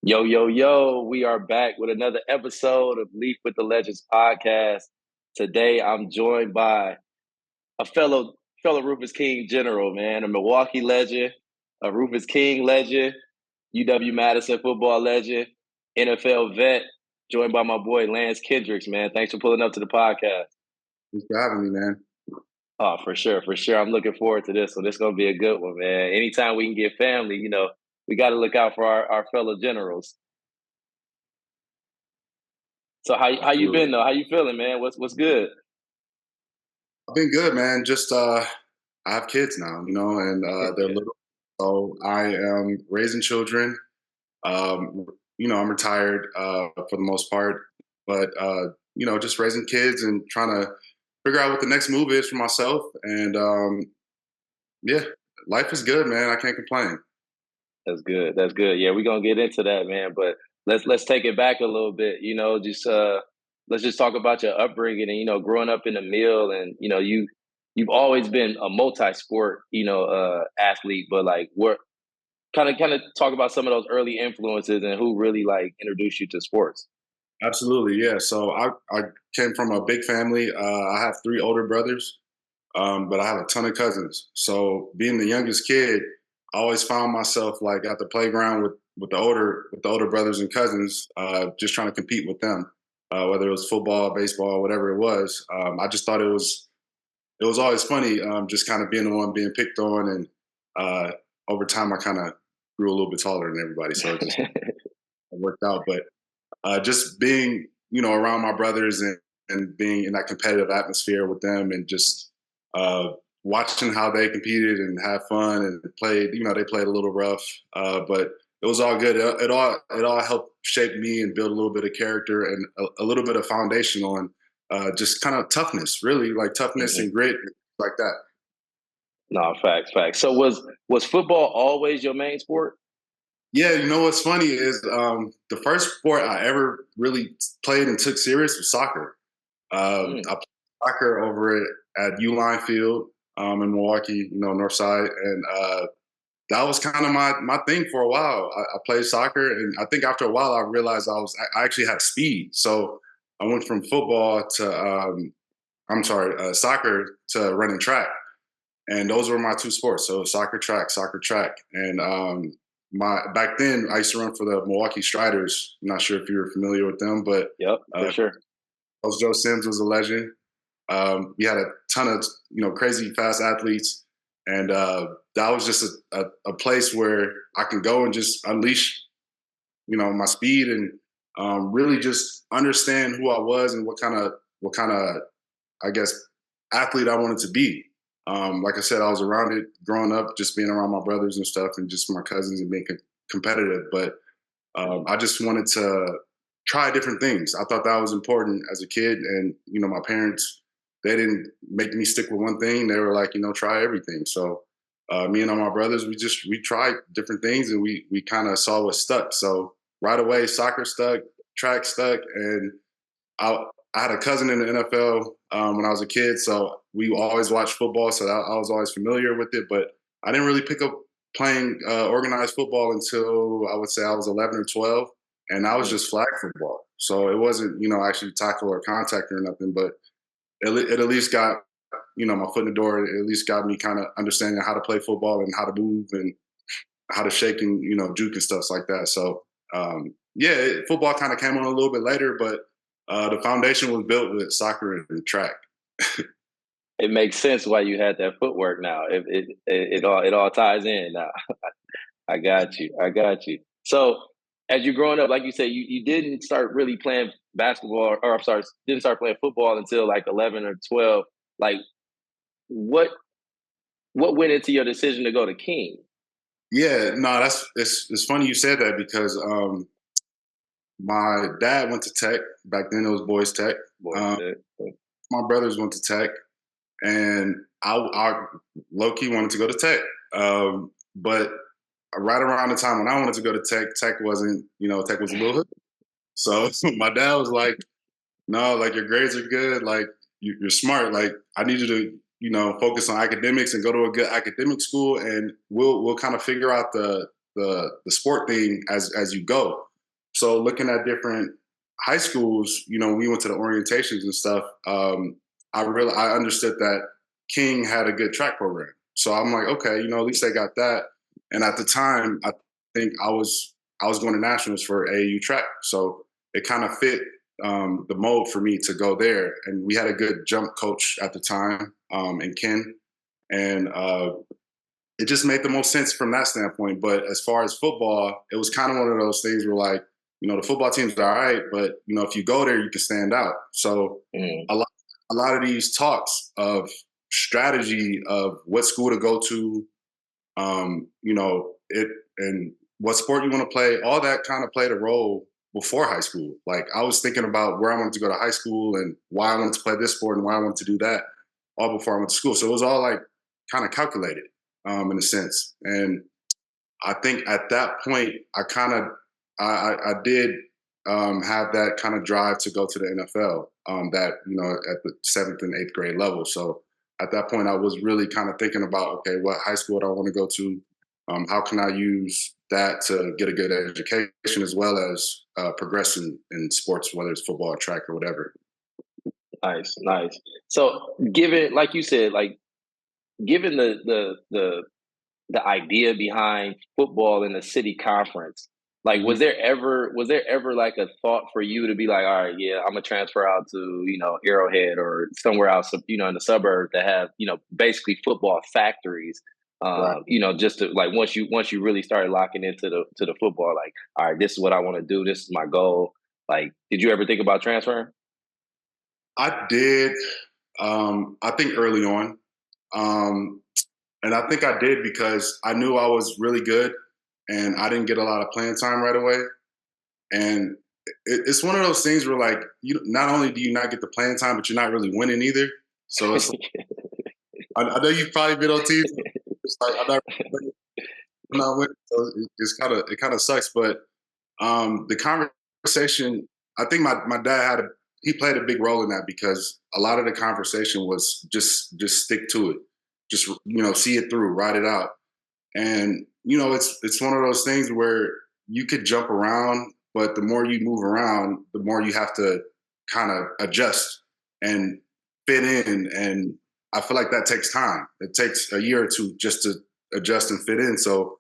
Yo, yo, yo, we are back with another episode of Leaf with the Legends podcast. Today I'm joined by a fellow Rufus King general, man, a Milwaukee legend, a Rufus King legend, UW-Madison football legend, NFL vet, joined by my boy Lance Kendricks, man. Thanks for pulling up to the podcast. Thanks for having me, man. Oh, for sure, for sure. I'm looking forward to this one. This is gonna be a good one, man. Anytime we can get family, we got to look out for our fellow generals. So how you Absolutely. been though? How you feeling, man? What's good? I've been good, man. Just I have kids now, and they're Yeah. little. So I am raising children. Um, I'm retired for the most part, but just raising kids and trying to figure out what the next move is for myself. And yeah, life is good, man. I can't complain. That's good. That's good. Yeah, we're gonna get into that, man. But let's take it back a little bit. Just let's just talk about your upbringing and growing up in the mill, and you've always been a multi-sport athlete. But like, what kind of talk about some of those early influences and who really like introduced you to sports? Absolutely, yeah. So I came from a big family. I have three older brothers. But I have a ton of cousins. So being the youngest kid, I always found myself like at the playground with the older brothers and cousins, just trying to compete with them, whether it was football, baseball, whatever it was. I just thought it was always funny, just kind of being the one being picked on, and uh, over time I kind of grew a little bit taller than everybody, so it just worked out. But just being around my brothers and being in that competitive atmosphere with them and just uh, watching how they competed and had fun and played. They played a little rough, but it was all good. It all helped shape me and build a little bit of character and a little bit of foundation on just kind of toughness, really like toughness Hmm. and grit, like that. No, facts, facts. So was football always your main sport? Yeah, what's funny is the first sport I ever really played and took serious was soccer. Mm. I played soccer over at Uline Field in Milwaukee, North Side, and that was kind of my thing for a while. I played soccer, and I think after a while, I realized I actually had speed. So I went from football to I'm sorry, soccer to running track, and those were my two sports. So soccer track, and my back then I used to run for the Milwaukee Striders. I'm not sure if you're familiar with them, but Yep, for sure. Coach Joe Sims was a legend. We had a ton of crazy fast athletes, and that was just a place where I can go and just unleash my speed and really just understand who I was and what kind of I guess athlete I wanted to be. Like I said, I was around it growing up, just being around my brothers and stuff, and just my cousins and being competitive. But Mhm. I just wanted to try different things. I thought that was important as a kid, and my parents, they didn't make me stick with one thing. They were like, try everything. So me and all my brothers, we tried different things, and we kind of saw what stuck. So right away, soccer stuck, track stuck, and I I had a cousin in the NFL when I was a kid, so we always watched football. So I was always familiar with it, but I didn't really pick up playing organized football until I would say I was 11 or 12, and I was Mm. just flag football. So it wasn't actually tackle or contact or nothing, but it at least got my foot in the door. It at least got me kind of understanding how to play football and how to move and how to shake and juke and stuff like that. So yeah, football kind of came on a little bit later, but the foundation was built with soccer and track. It makes sense why you had that footwork now. It all ties in now. I got you. I got you. So as you're growing up, like you said, you didn't start really playing basketball, or I'm sorry, didn't start playing football until like 11 or 12. Like what what went into your decision to go to King? Yeah, no, it's funny you said that because my dad went to Tech back then. It was boys Tech. Boy, Um, my brothers went to Tech, and I low key wanted to go to Tech. But right around the time when I wanted to go to Tech, Tech wasn't Tech was a little hood. So my dad was like, no, like your grades are good, like you're smart, like I need you to focus on academics and go to a good academic school, and we'll kind of figure out the sport thing as you go. So looking at different high schools, we went to the orientations and stuff. I understood that King had a good track program. So I'm like, okay, at least they got that. And at the time, I think I was going to nationals for AAU track, so it kind of fit the mold for me to go there. And we had a good jump coach at the time, in Ken, and it just made the most sense from that standpoint. But as far as football, it was kind of one of those things where, like, the football team's all right, but if you go there, you can stand out. So a lot of these talks of strategy of what school to go to, it and what sport you want to play, all that kind of played a role before high school. Like, I was thinking about where I wanted to go to high school and why I wanted to play this sport and why I wanted to do that all before I went to school. So it was all like kind of calculated, in a sense. And I think at that point, I did have that kind of drive to go to the NFL, that, at the 7th and 8th grade level. So at that point, I was really kind of thinking about, okay, what high school do I want to go to? How can I use that to get a good education as well as progressing in sports, whether it's football, track, or whatever. Nice, nice. So, given, like you said, like given the idea behind football in the city conference, like Mm-hmm. was there ever like a thought for you to be like, all right, yeah, I'm gonna transfer out to Arrowhead or somewhere else, in the suburb that have basically football factories. Right. Just to, like, once you really started locking into the football, like, all right, this is what I want to do. This is my goal. Like, did you ever think about transferring? I did. I think early on, um, and I think I did because I knew I was really good, and I didn't get a lot of playing time right away. And it's one of those things where, like, you not only do you not get the playing time, but you're not really winning either. So it's I know you've probably been on teams. It's like I'm not winning, so it kind of sucks. But the conversation, I think my dad he played a big role in that because a lot of the conversation was just stick to it, just see it through, ride it out. And it's one of those things where you could jump around, but the more you move around, the more you have to kind of adjust and fit in. And I feel like that takes time. It takes a year or two just to adjust and fit in. So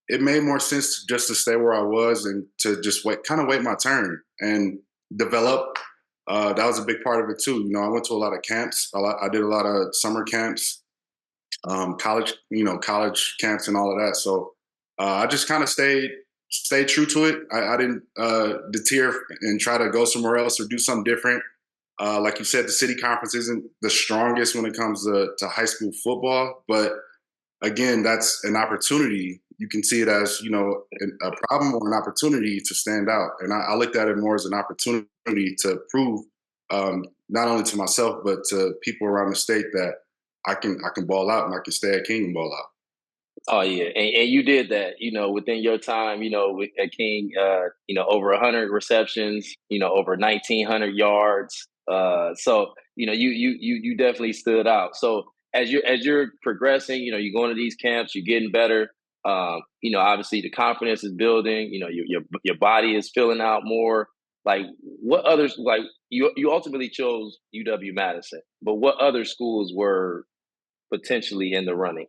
it made more sense just to stay where I was and to just wait my turn and develop. That was a big part of it too. I went to a lot of camps. I did a lot of summer camps, college camps and all of that. So I just kind of stayed true to it. I didn't deter and try to go somewhere else or do something different. Like you said, the city conference isn't the strongest when it comes to high school football, but again, that's an opportunity. You can see it as a problem or an opportunity to stand out. And I looked at it more as an opportunity to prove, not only to myself but to people around the state that I can ball out and I can stay at King and ball out. Oh yeah, and you did that, within your time, at King, over 100 receptions, over 1,900 yards. So you definitely stood out. So as you're progressing, you're going to these camps, you're getting better. Obviously the confidence is building. Your body is filling out more. Like, what others, like, you ultimately chose UW-Madison, but what other schools were potentially in the running?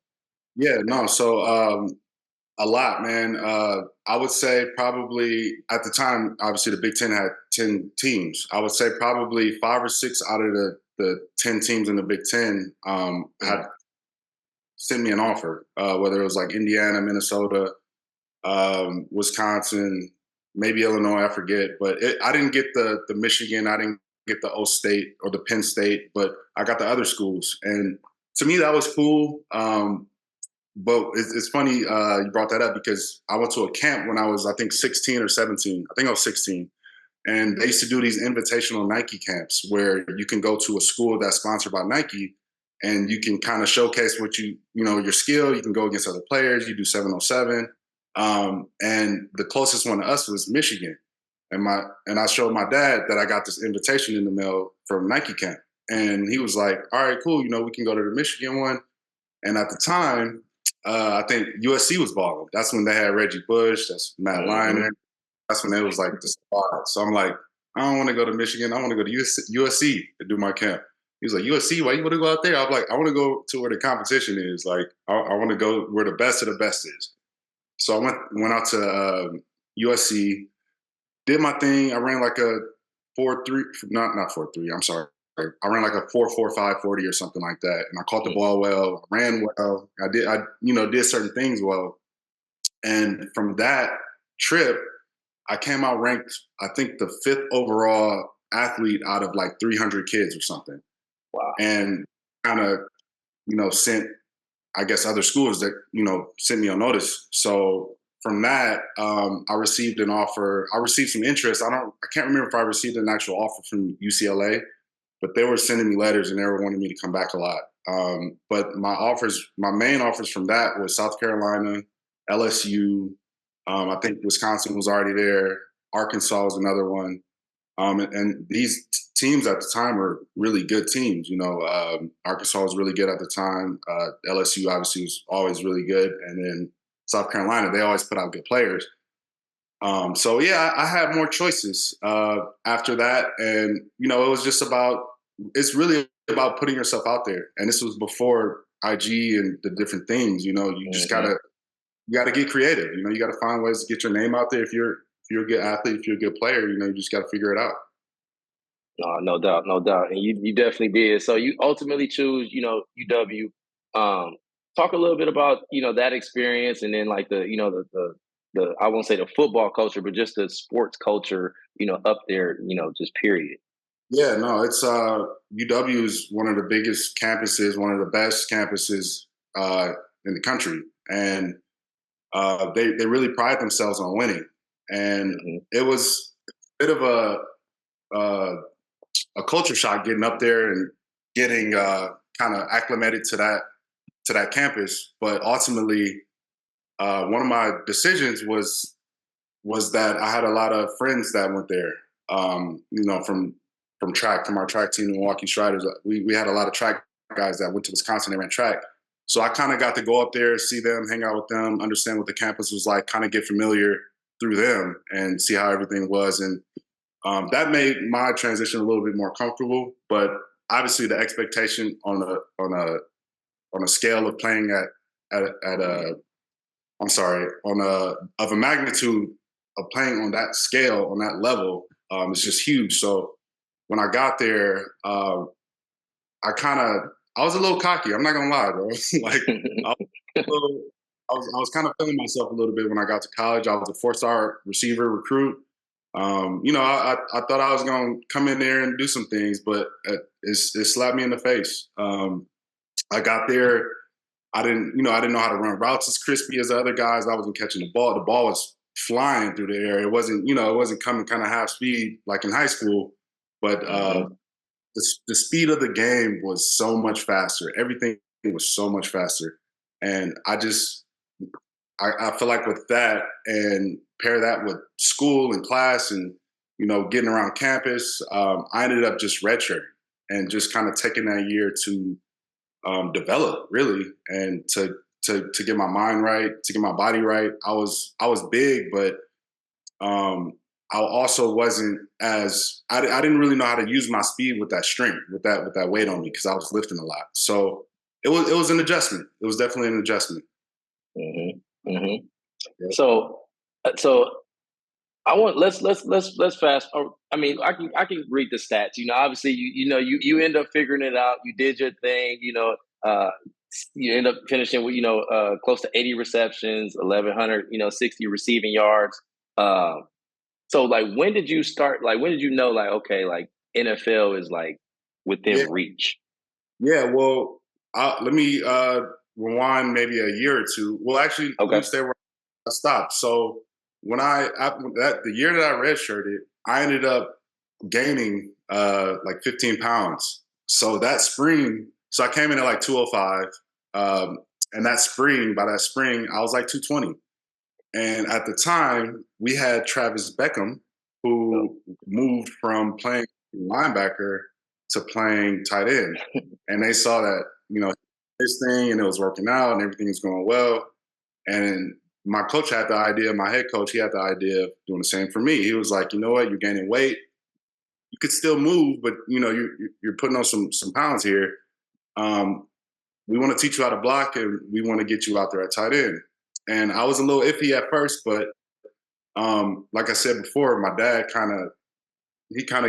Yeah, no. So a lot, man. I would say probably at the time, obviously the Big Ten had 10 teams. I would say probably 5 or 6 out of the 10 teams in the Big Ten had sent me an offer, whether it was like Indiana, Minnesota, Wisconsin, maybe Illinois, I forget. But I didn't get the Michigan, I didn't get the O State or the Penn State, but I got the other schools. And to me, that was cool. But it's funny you brought that up because I went to a camp when I was, I think, 16 or 17. I think I was 16. And they used to do these invitational Nike camps where you can go to a school that's sponsored by Nike and you can kind of showcase your skill. You can go against other players. You do 707. And the closest one to us was Michigan. And I showed my dad that I got this invitation in the mail from Nike camp. And he was like, all right, cool. We can go to the Michigan one. And at the time, I think USC was balling. That's when they had Reggie Bush, that's Matt Hmm. Leinart. that's when it was like the spot. So I'm like, I don't want to go to Michigan. I want to go to USC to do my camp. He was like, USC, why you want to go out there? I'm like, I want to go to where the competition is. Like, I want to go where the best of the best is. So I went out to USC, did my thing. I ran like a 4.3, not 4.3. I'm sorry. I ran like a 4.45 40 or something like that, and I caught the ball well, ran well. I did certain things well, and from that trip, I came out ranked, I think, the 5th overall athlete out of like 300 kids or something. Wow. And kind of, sent, I guess, other schools that, sent me on notice. So from that, I received an offer. I received some interest. I can't remember if I received an actual offer from UCLA, but they were sending me letters and they were wanting me to come back a lot. But my main offers from that was South Carolina, LSU. I think Wisconsin was already there. Arkansas was another one. And these teams at the time were really good teams. Arkansas was really good at the time. LSU obviously was always really good. And then South Carolina, they always put out good players. So yeah, I had more choices after that. And, it was just it's really about putting yourself out there. And this was before IG and the different things, you just gotta get creative. You gotta find ways to get your name out there. If you're a good athlete, if you're a good player, you just gotta figure it out. No doubt, no doubt. And you definitely did. So you ultimately choose, UW. Talk a little bit about, that experience, and then like the I won't say the football culture, but just the sports culture, up there, just period. Yeah, no, it's UW is one of the biggest campuses, one of the best campuses in the country, and they really pride themselves on winning. And it was a bit of a culture shock getting up there and getting kind of acclimated to that campus. But ultimately, one of my decisions was that I had a lot of friends that went there. From our track team, the Milwaukee Striders. We had a lot of track guys that went to Wisconsin. They ran track. So I kind of got to go up there, see them, hang out with them, understand what the campus was like, kind of get familiar through them and see how everything was. And that made my transition a little bit more comfortable. But obviously the expectation on a scale of playing of a magnitude of playing on that scale, on that level, is just huge. So when I got there, I was a little cocky. I'm not gonna lie, bro. Like I was kind of feeling myself a little bit when I got to college. I was a 4-star receiver recruit. I thought I was gonna come in there and do some things, but it slapped me in the face. I got there. I didn't know how to run routes as crispy as the other guys. I wasn't catching the ball. The ball was flying through the air. It wasn't coming kind of half speed like in high school. But the speed of the game was so much faster. Everything was so much faster. And I feel like with that and pair that with school and class and, getting around campus, I ended up just redshirting and just kind of taking that year to develop really and to get my mind right, to get my body right. I was big, but I also wasn't as I didn't really know how to use my speed with that strength, with that weight on me because I was lifting a lot. So it was an adjustment. It was definitely an adjustment. Yeah. So let's fast. I mean, I can read the stats. Obviously, you end up figuring it out. You did your thing. You end up finishing with close to 80 receptions, 1,100 60 receiving yards. So like, when did you start? Like, when did you know? Like, okay, like NFL is like within reach. Yeah. Well, let me rewind maybe a year or two. Well, actually, let me stay where I stopped. So the year that I redshirted, I ended up gaining like 15 pounds. So that spring, so I came in at like 205. And by that spring, I was like 220. And at the time, we had Travis Beckham, who moved from playing linebacker to playing tight end. And they saw that, his thing and it was working out and everything was going well. And my coach had the idea, my head coach, he had the idea of doing the same for me. He was like, you know what, you're gaining weight. You could still move, but you're putting on some pounds here. We want to teach you how to block, and we want to get you out there at tight end. And I was a little iffy at first, but like I said before, my dad kind of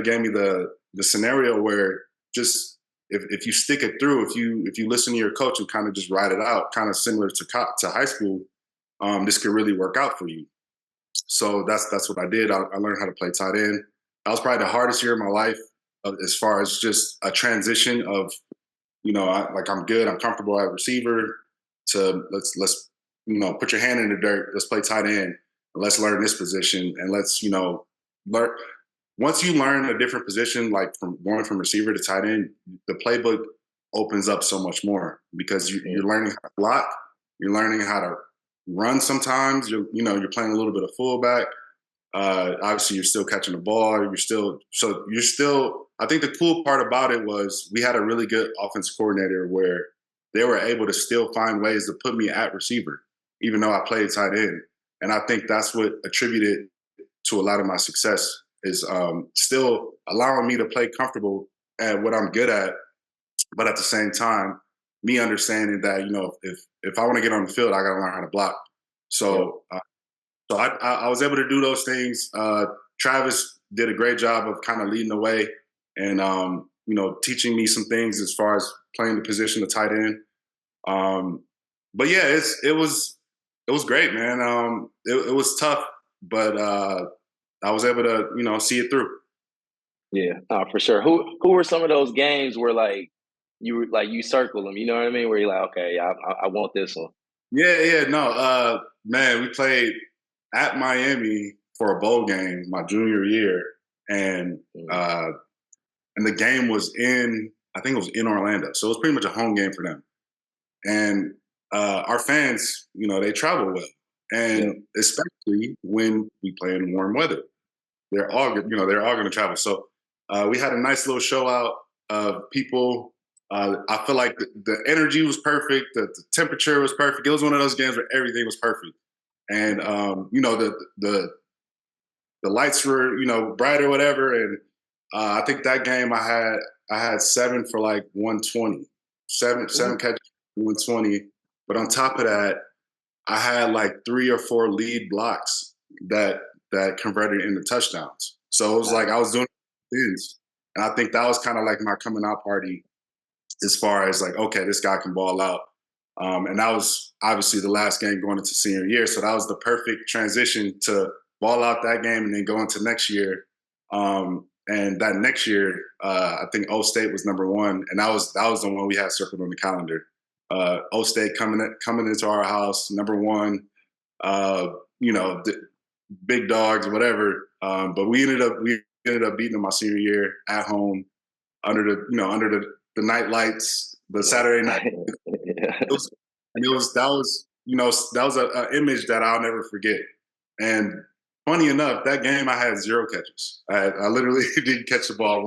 gave me the scenario where just if you stick it through, if you listen to your coach and kind of just ride it out, kind of similar to high school, this could really work out for you. So that's what I did. I learned how to play tight end. That was probably the hardest year of my life, as far as just a transition of, I'm good, I'm comfortable at receiver, to let's put your hand in the dirt, let's play tight end, and let's learn this position, and let's learn. Once you learn a different position, like from going from receiver to tight end, the playbook opens up so much more, because you're learning how to block, you're learning how to run. Sometimes you're playing a little bit of fullback. Obviously, you're still catching the ball. I think the cool part about it was we had a really good offensive coordinator where they were able to still find ways to put me at receiver, even though I played tight end. And I think that's what attributed to a lot of my success, is still allowing me to play comfortable at what I'm good at, but at the same time, me understanding that if I want to get on the field, I got to learn how to block. So. So I was able to do those things. Travis did a great job of kind of leading the way, and teaching me some things as far as playing the position of tight end. But yeah, it was great, man. It was tough, but I was able to see it through. Yeah, for sure. Who were some of those games where you circle them? You know what I mean? Where you're like, okay, I want this one. Yeah, no, man, we played at Miami for a bowl game my junior year, and and the game was I think it was in Orlando, so it was pretty much a home game for them. And our fans, they travel well, and especially when we play in warm weather, they're all going to travel. So we had a nice little show out of people. I feel like the energy was perfect, the temperature was perfect. It was one of those games where everything was perfect. And the lights were bright or whatever, and I think that game I had 7 for like 120, seven catches for 120. But on top of that, I had like 3 or 4 lead blocks that converted into touchdowns. So it was like I was doing things, and I think that was kind of like my coming out party, as far as like, okay, this guy can ball out. And that was obviously the last game going into senior year. So that was the perfect transition to ball out that game and then go into next year. And that next year, I think O State was #1, and that was the one we had circled on the calendar. O State coming into our house, #1. Big dogs, whatever. But we ended up beating them my senior year at home, under the night lights, the Saturday night. That was an image that I'll never forget. And funny enough, that game I had 0 catches. I literally didn't catch the ball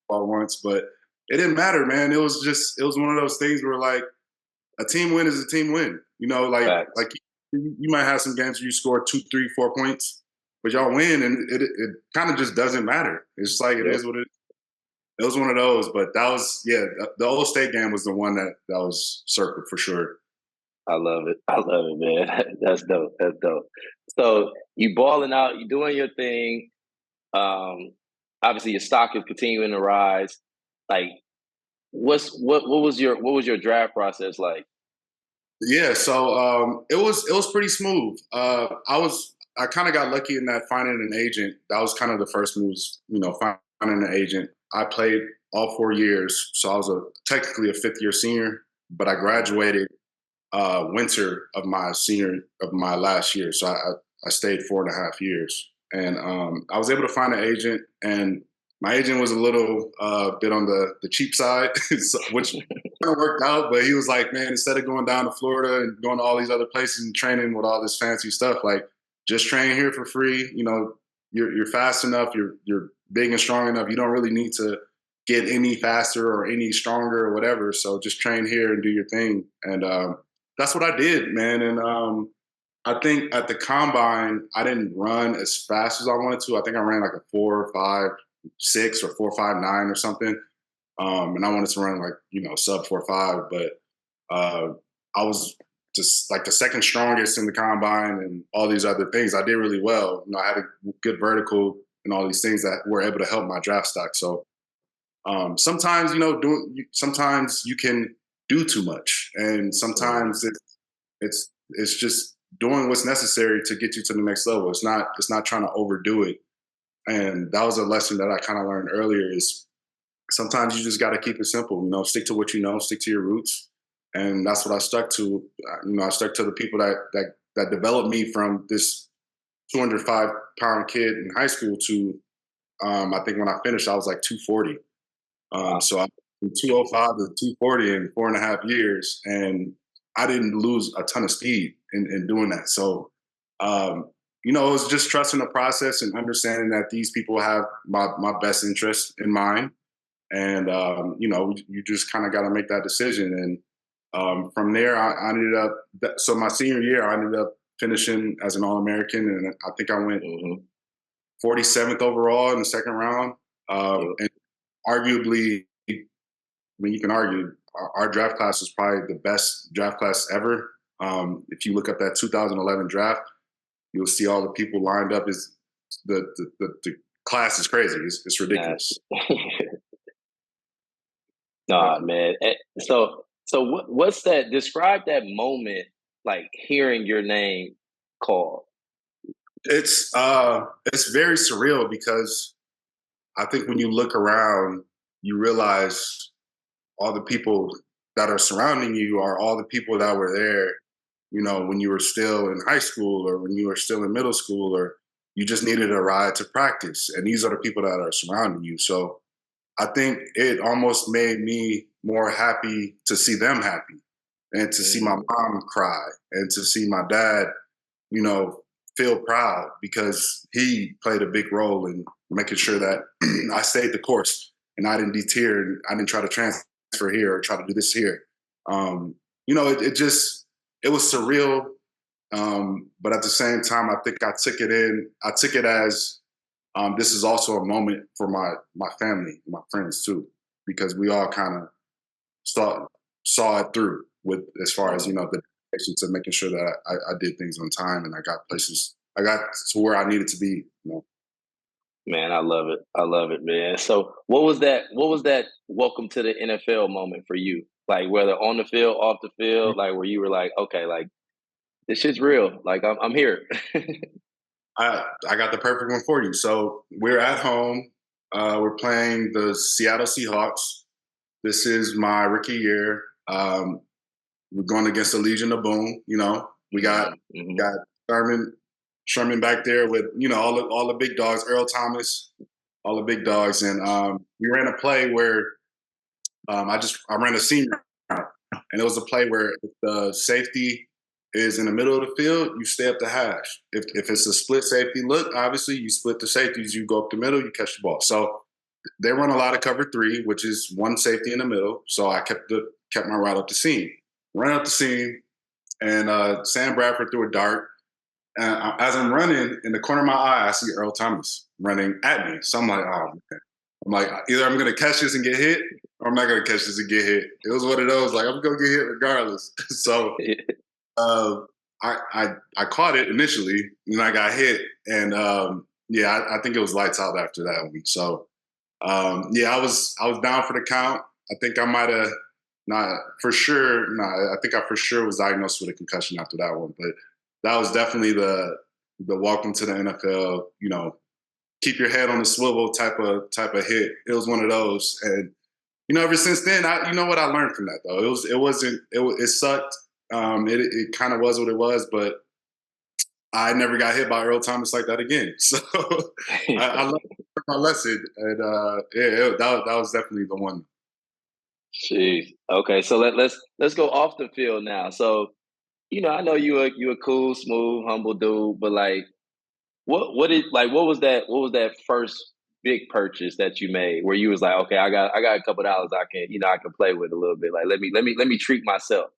once, but it didn't matter, man. It was one of those things where like a team win is a team win. Like you might have some games where you score 2, 3, 4 points, but y'all win, and it kind of just doesn't matter. It's like it is what it is. It was one of those, but that was the Old State game was the one that was circled for sure. I love it. I love it, man. That's dope. That's dope. So you balling out, you doing your thing. Obviously your stock is continuing to rise. Like, what was your draft process like? Yeah, so it was pretty smooth. I kind of got lucky in that finding an agent. That was kind of the first moves, finding an agent. I played all 4 years, so I was technically a 5th year senior, but I graduated winter of my last year. So I stayed 4.5 years, and I was able to find an agent, and my agent was a little bit on the cheap side, which kind of worked out. But he was like, man, instead of going down to Florida and going to all these other places and training with all this fancy stuff, like just train here for free. You're fast enough, you're big and strong enough. You don't really need to get any faster or any stronger or whatever. So just train here and do your thing. And that's what I did, man. And I think at the combine, I didn't run as fast as I wanted to. I think I ran like a 4.56 or 4.59 or something. And I wanted to run like, sub 4.5, but I was just like the second strongest in the combine and all these other things. I did really well. I had a good vertical and all these things that were able to help my draft stock. So sometimes, sometimes you can do too much, and sometimes it's just doing what's necessary to get you to the next level. It's not trying to overdo it. And that was a lesson that I kind of learned earlier is sometimes you just got to keep it simple, stick to what you know, stick to your roots. And that's what I stuck to. I stuck to the people that developed me from this 205-pound kid in high school to, I think when I finished, I was like 240. So I from 205 to 240 in 4.5 years, and I didn't lose a ton of speed in doing that. So, it was just trusting the process and understanding that these people have my best interest in mind. And, you just kind of got to make that decision. And from there, I ended up, so my senior year, I ended up finishing as an All-American. And I think I went 47th overall in the second round. And arguably, I mean, you can argue our draft class was probably the best draft class ever. If you look up that 2011 draft, you'll see all the people lined up. Is the class is crazy. It's ridiculous. Nah, man. So what's that? Describe that moment, like hearing your name called. It's very surreal because I think when you look around, you realize all the people that are surrounding you are all the people that were there, when you were still in high school or when you were still in middle school or you just needed a ride to practice. And these are the people that are surrounding you. So I think it almost made me more happy to see them happy and to see my mom cry and to see my dad, feel proud because he played a big role in making sure that I stayed the course and I didn't deter and I didn't try to transfer here or try to do this here. It was surreal. But at the same time, I think I took it as this is also a moment for my family, my friends too, because we all kind of saw it through with as far as the dedication to making sure that I did things on time and I got to where I needed to be. Man, I love it. I love it, man. So what was that welcome to the NFL moment for you? Like whether on the field, off the field, like where you were like, okay, like this shit's real. Like I'm here. I got the perfect one for you. So we're at home. We're playing the Seattle Seahawks. This is my rookie year. We're going against the Legion of Boom. We got Sherman back there with all the big dogs. Earl Thomas, all the big dogs, and we ran a play where I ran a seam route, and it was a play where if the safety is in the middle of the field, you stay up the hash. If it's a split safety look, obviously you split the safeties, you go up the middle, you catch the ball. So they run a lot of cover 3, which is one safety in the middle. So I kept my route up the seam, ran up the seam, and Sam Bradford threw a dart. And as I'm running, in the corner of my eye, I see Earl Thomas running at me. So I'm like, oh man. I'm like, either I'm gonna catch this and get hit, or I'm not gonna catch this and get hit. It was one of those, like I'm gonna get hit regardless. So I caught it initially, and I got hit, and I think it was lights out after that one. So I was down for the count. I think I might have not for sure. No, I think I for sure was diagnosed with a concussion after that one. But that was definitely the welcome to the NFL. Keep your head on the swivel type of hit. It was one of those, and ever since then, I what I learned from that though. It sucked. It kind of was what it was, but I never got hit by Earl Thomas like that again. So I learned my lesson, and that was definitely the one. Jeez. Okay, so let's go off the field now. So I know you a cool, smooth, humble dude, but like, what was that first big purchase that you made where you was like, okay, I got a couple dollars I can play with a little bit. Like let me treat myself.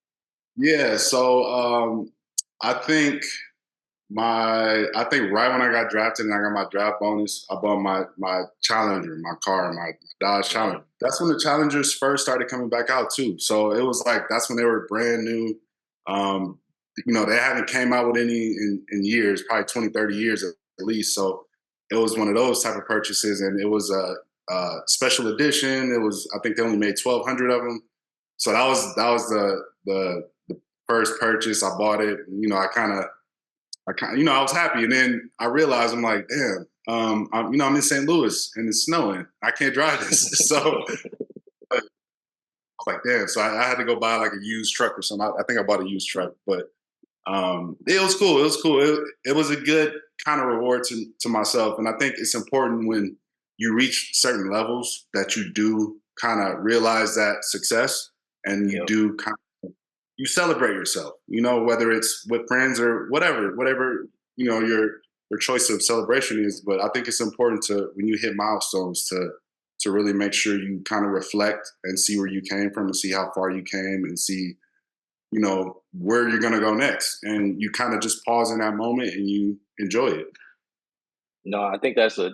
Yeah. So I think I think right when I got drafted and I got my draft bonus, I bought my Challenger, my car, my Dodge Yeah. Challenger. That's when the Challengers first started coming back out too. So it was like that's when they were brand new. Um, they hadn't came out with any in years, probably 20, 30 years at least. So it was one of those type of purchases, and it was a special edition. It was, I think they only made 1,200 of them. So that was the first purchase. I bought it. I was happy, and then I realized I'm like, damn, I'm in St. Louis and it's snowing. I can't drive this, so I was like, damn. So I had to go buy like a used truck or something. I think I bought a used truck, but it was cool. It was cool. It was a good kind of reward to myself, and I think it's important when you reach certain levels that you do kind of realize that success, and you Yep. do kind you celebrate yourself, whether it's with friends or whatever, your choice of celebration is. But I think it's important to, when you hit milestones, to really make sure you kind of reflect and see where you came from and see how far you came and see, where you're going to go next. And you kind of just pause in that moment and you enjoy it. No, I think that's a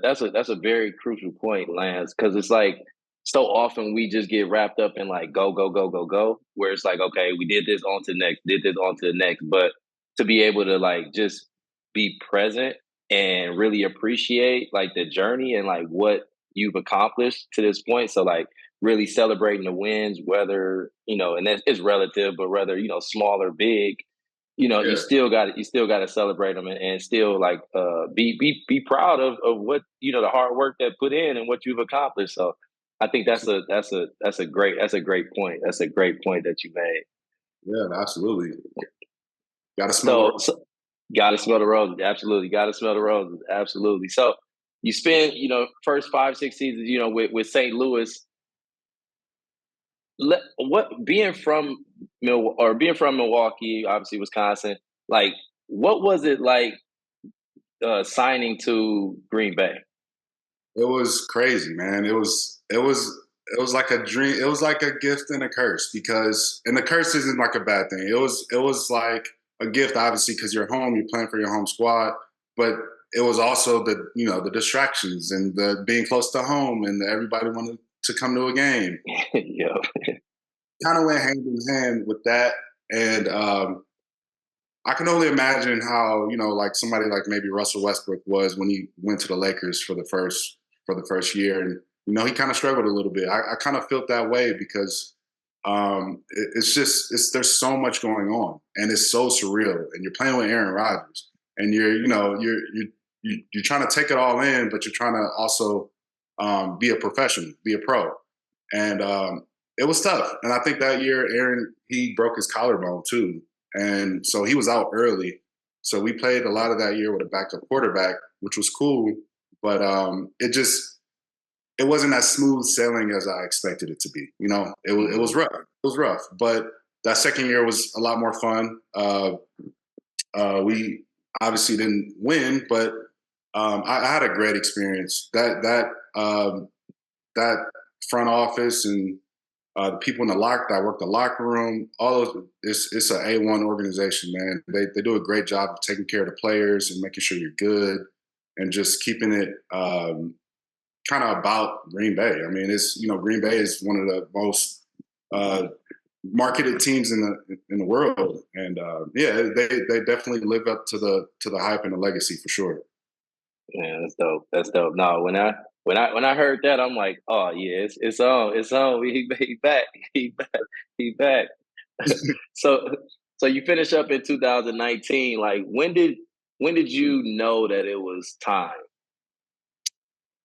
very crucial point, Lance, because it's like so often we just get wrapped up in like go, go, go, go, go, where it's like, okay, we did this on to the next, did this on to the next. But to be able to like just be present and really appreciate like the journey and like what you've accomplished to this point. So like really celebrating the wins, whether, and that's it's relative, but whether, small or big, you Yeah. still got to celebrate them and still like be proud of what the hard work that put in and what you've accomplished. So I think that's a great point. That's a great point that you made. Yeah, absolutely. Got to smell the So got to smell the roses. Absolutely, got to smell the roses. Absolutely. So you spend first 5 6 seasons with St. Louis. What being from being from Milwaukee, obviously Wisconsin, like what was it like signing to Green Bay? It was crazy, man. It was like a dream. It was like a gift and a curse, because, and the curse isn't like a bad thing. It was like a gift, obviously, because you're home, you're playing for your home squad, but it was also the distractions and the being close to home and everybody wanted to come to a game. Yeah, Kind of went hand in hand with that, and I can only imagine how, like somebody like maybe Russell Westbrook was when he went to the Lakers for the first year, and he kind of struggled a little bit. I kind of felt that way because it's just there's so much going on, and it's so surreal, and you're playing with Aaron Rodgers, and you're trying to take it all in, but you're trying to also be a professional, be a pro, and it was tough. And I think that year Aaron, he broke his collarbone too, and so he was out early. So we played a lot of that year with a backup quarterback, which was cool, but it wasn't as smooth sailing as I expected it to be. It was rough. It was rough, but that second year was a lot more fun. We obviously didn't win, but I had a great experience. That front office and the people in the that work the locker room, all those, it's an A1 organization, man. They do a great job of taking care of the players and making sure you're good and just keeping it kind of about Green Bay. I mean, Green Bay is one of the most uh, marketed teams in the world, and yeah, they definitely live up to the hype and the legacy for sure. yeah, that's dope. That's dope. No, when I heard that, I'm like, oh yeah, it's on, it's on. He back, he back, he back. so so you finish up in 2019. Like when did you know that it was time?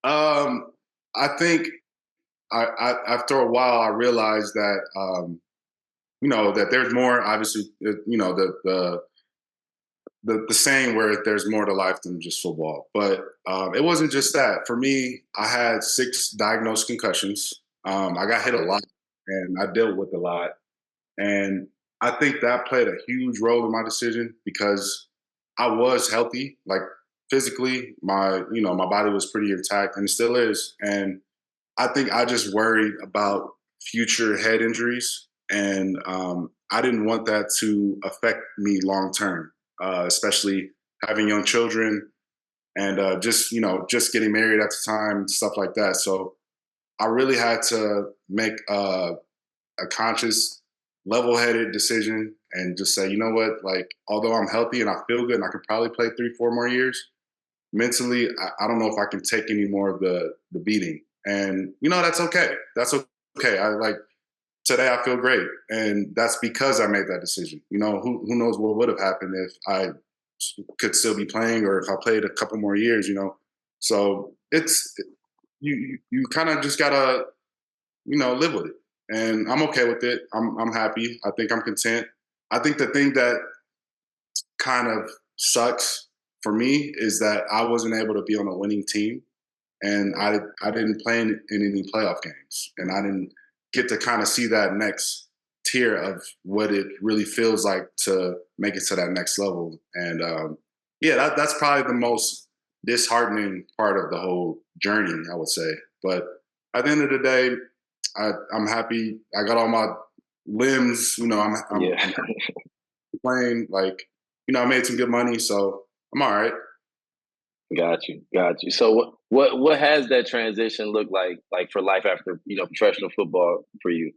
I think after a while I realized that that there's more. Obviously, the saying where there's more to life than just football. But it wasn't just that. For me, I had 6 diagnosed concussions. I got hit a lot, and I dealt with a lot. And I think that played a huge role in my decision because I was healthy, like physically, my body was pretty intact, and it still is. And I think I just worried about future head injuries, and I didn't want that to affect me long term, especially having young children, and just getting married at the time and stuff like that. So I really had to make a conscious, level-headed decision and just say, you know what, like, although I'm healthy and I feel good and I could probably play 3, 4 more years, mentally, I don't know if I can take any more of the beating. And that's okay. That's okay. I like today I feel great, and that's because I made that decision. Who knows what would have happened if I could still be playing or if I played a couple more years. So it's you kind of just gotta live with it, and I'm okay with it. I'm happy. I think I'm content. I think the thing that kind of sucks for me is that I wasn't able to be on a winning team, and I didn't play in any playoff games, and I didn't get to kind of see that next tier of what it really feels like to make it to that next level. And yeah, that's probably the most disheartening part of the whole journey, I would say. But at the end of the day, I'm happy. I got all my limbs. I'm playing. Like, I made some good money, so I'm all right. Got you. So what has that transition looked like for life after professional football for you?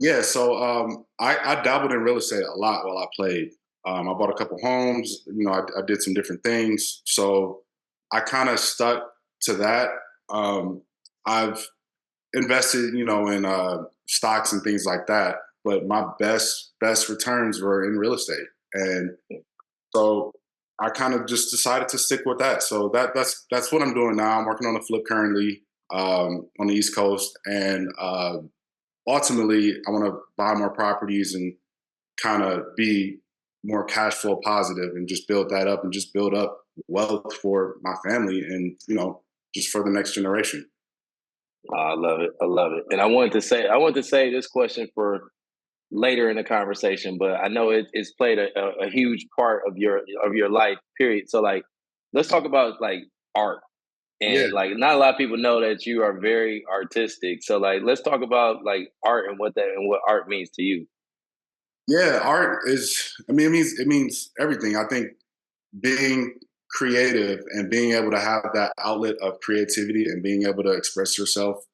Yeah, so I dabbled in real estate a lot while I played. I bought a couple homes. I did some different things. So I kind of stuck to that. I've invested, in stocks and things like that. But my best returns were in real estate, and so I kind of just decided to stick with that. So that's what I'm doing now. I'm working on a flip currently on the East Coast, and ultimately, I want to buy more properties and kind of be more cash flow positive and just build that up and just build up wealth for my family and just for the next generation. I love it. I love it. And I wanted to say this question for later in the conversation, but I know it's played a huge part of your life. Period. So like, let's talk about like art. Yeah, And like, not a lot of people know that you are very artistic. So like, let's talk about like art and what art means to you. yeah. Art is. I mean, it means everything. I think being creative and being able to have that outlet of creativity and being able to express yourself,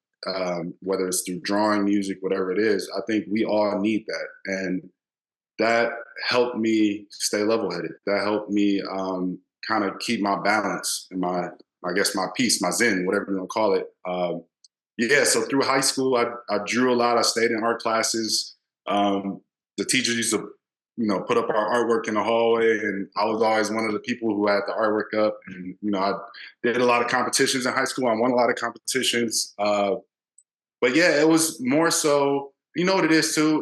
whether it's through drawing, music, whatever it is, I think we all need that. And that helped me stay level-headed. That helped me kind of keep my balance and I guess, my peace, my zen, whatever you want to call it. Yeah, so through high school, I drew a lot. I stayed in art classes. Um, the teachers used to, put up our artwork in the hallway, and I was always one of the people who had the artwork up. And I did a lot of competitions in high school. I won a lot of competitions. But yeah, it was more so. You know what it is too.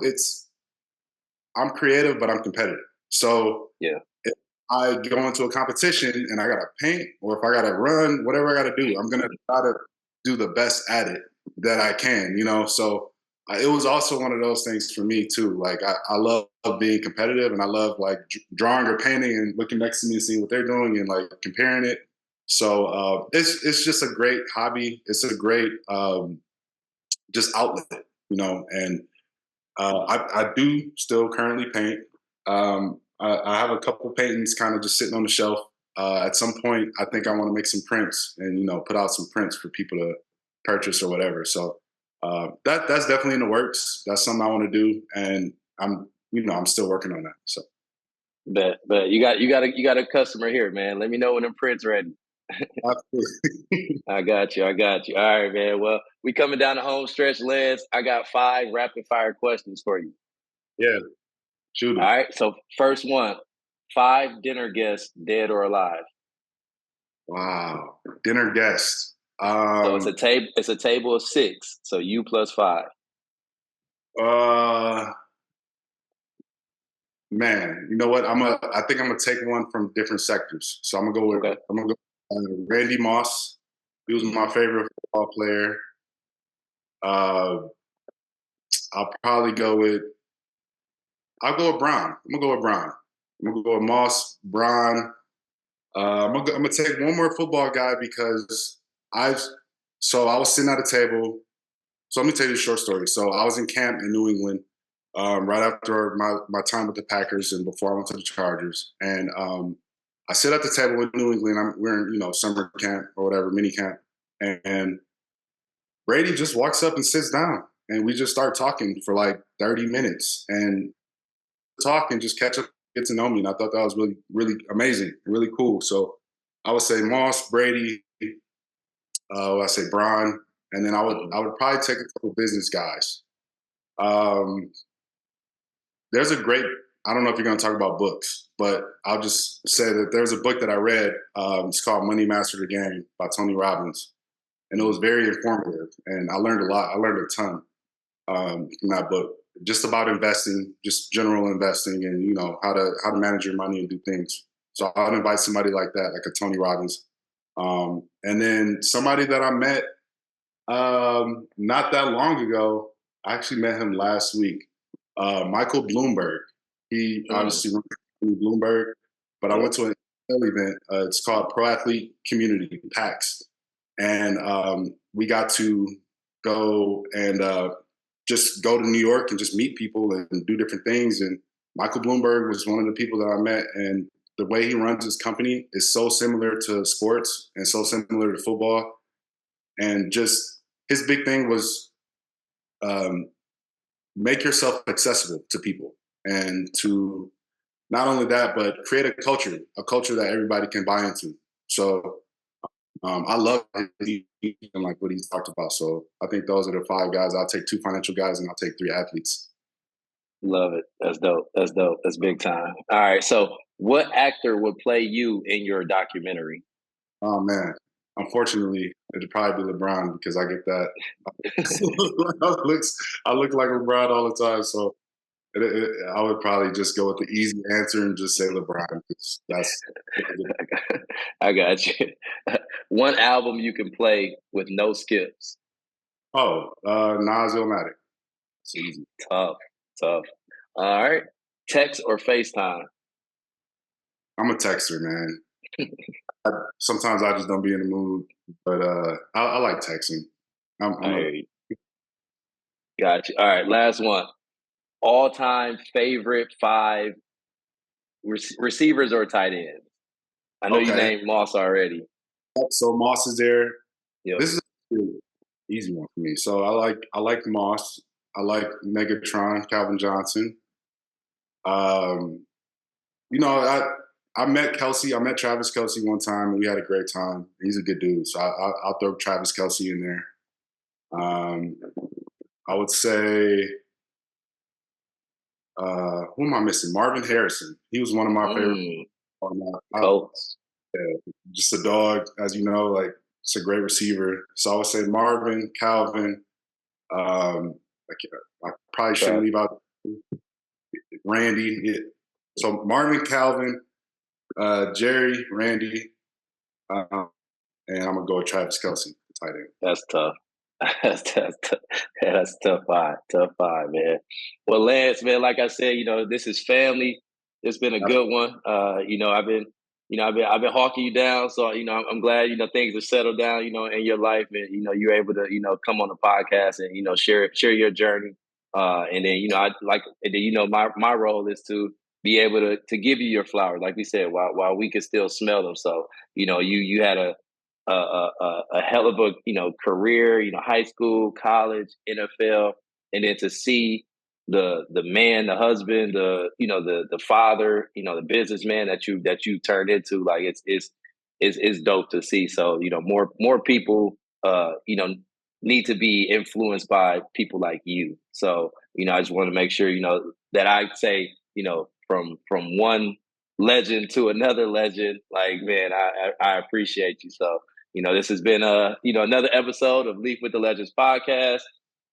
I'm creative, but I'm competitive. So Yeah. if I go into a competition and I gotta paint, or if I gotta run, whatever I gotta do, I'm gonna try to do the best at it that I can. So it was also one of those things for me too. Like I love being competitive, and I love like drawing or painting and looking next to me and seeing what they're doing and like comparing it. So it's just a great hobby. It's a great just outlet, and I do still currently paint. I have a couple paintings kind of just sitting on the shelf. At some point, I think I want to make some prints and put out some prints for people to purchase or whatever. So that's definitely in the works. That's something I want to do, and I'm still working on that. So But you got a customer here, man. Let me know when the print's ready. absolutely. I got you. I got you. All right, man. Well, we coming down the home stretch, Lance. I got 5 rapid fire questions for you. Yeah, shoot All 'em. right. So first one, 5 dinner guests, dead or alive. Wow, dinner guest. So it's a table. It's a table of 6. So you plus 5. Uh, Man, you know what? I think I'm gonna take one from different sectors. So Okay. I'm gonna go Randy Moss. He was my favorite football player. Uh, I'll probably go with I'll go with Brown. I'm gonna go with Brown. I'm gonna go with Moss, Brown. I'm gonna take one more football guy because I've I was sitting at a table. So let me tell you a short story. So I was in camp in New England right after my time with the Packers and before I went to the Chargers. And I sit at the table with New England. We're in, summer camp or whatever, mini camp. And Brady just walks up and sits down. And we just start talking for like 30 minutes and talk and just catch up, get to know me. And I thought that was really, really amazing, really cool. So I would say Moss, Brady, I say Bron, and then I would probably take a couple business guys. There's a great, I don't know if you're going to talk about books, but I'll just say that there's a book that I read. It's called Money Mastered the Game by Tony Robbins. And it was very informative. And I learned a lot. I learned a ton from that book, just about investing, just general investing and, how to manage your money and do things. So I'd invite somebody like that, like a Tony Robbins. And then somebody that I met not that long ago, I actually met him last week. Michael Bloomberg. He obviously runs Bloomberg, but I went to an NFL event. It's called Pro Athlete Community, PAX. And we got to go and just go to New York and just meet people and do different things. And Michael Bloomberg was one of the people that I met. And the way he runs his company is so similar to sports and so similar to football. And just his big thing was make yourself accessible to people, and to not only that, but create a culture that everybody can buy into. So I love and like what he's talked about. So I think those are the 5 guys. I'll take 2 financial guys and I'll take 3 athletes. Love it. That's dope. That's dope. That's big time. All right. So what actor would play you in your documentary? Oh man. Unfortunately, it'd probably be LeBron because I get that. I look like LeBron all the time. So I would probably just go with the easy answer and just say LeBron. That's I got you. One album you can play with no skips. Nas Illmatic. It's easy. Tough. All right. Text or FaceTime? I'm a texter, man. Sometimes I just don't be in the mood, but I like texting. Got you. All right, last one. All-time favorite 5 receivers or tight ends? I know you named Moss already. So Moss is there. Yep. This is an easy one for me. So I like Moss. I like Megatron, Calvin Johnson. I met Kelsey. I met Travis Kelsey one time, and we had a great time. He's a good dude, so I'll throw Travis Kelsey in there. I would say, who am I missing? Marvin Harrison. He was one of my favorite. Colts. Yeah, just a dog, as you know. Like, it's a great receiver. So I would say Marvin, Calvin. I probably shouldn't leave out Randy. Yeah. So Marvin, Calvin, Jerry, Randy, and I'm gonna go with Travis Kelsey, tight end. That's tough. That's tough 5. Tough 5, man. Well, Lance, man, like I said, this is family. It's been a good one. I've been hawking you down, so I'm glad things are settled down, in your life, and you're able to come on the podcast and share your journey. And then my role is to be able to give you your flowers, like we said, while we can still smell them. So you had a hell of a career, high school, college, NFL, and then to see the man, the husband, the father, the businessman that you turned into, like it's dope to see. So more people need to be influenced by people like you. So I just want to make sure that I say from one legend to another legend. Like, man, I appreciate you. So this has been another episode of Leaf with the Legends podcast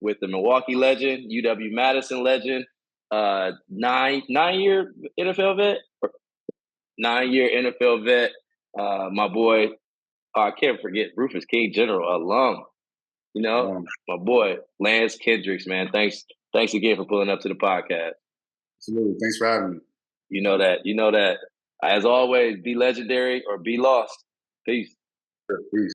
with the Milwaukee legend, UW-Madison legend, 9-year NFL vet, 9-year NFL vet. My boy, I can't forget Rufus King General alum. My boy Lance Kendricks, man. Thanks again for pulling up to the podcast. Absolutely. Thanks for having me. You know that. As always, be legendary or be lost. Peace. Sure, peace.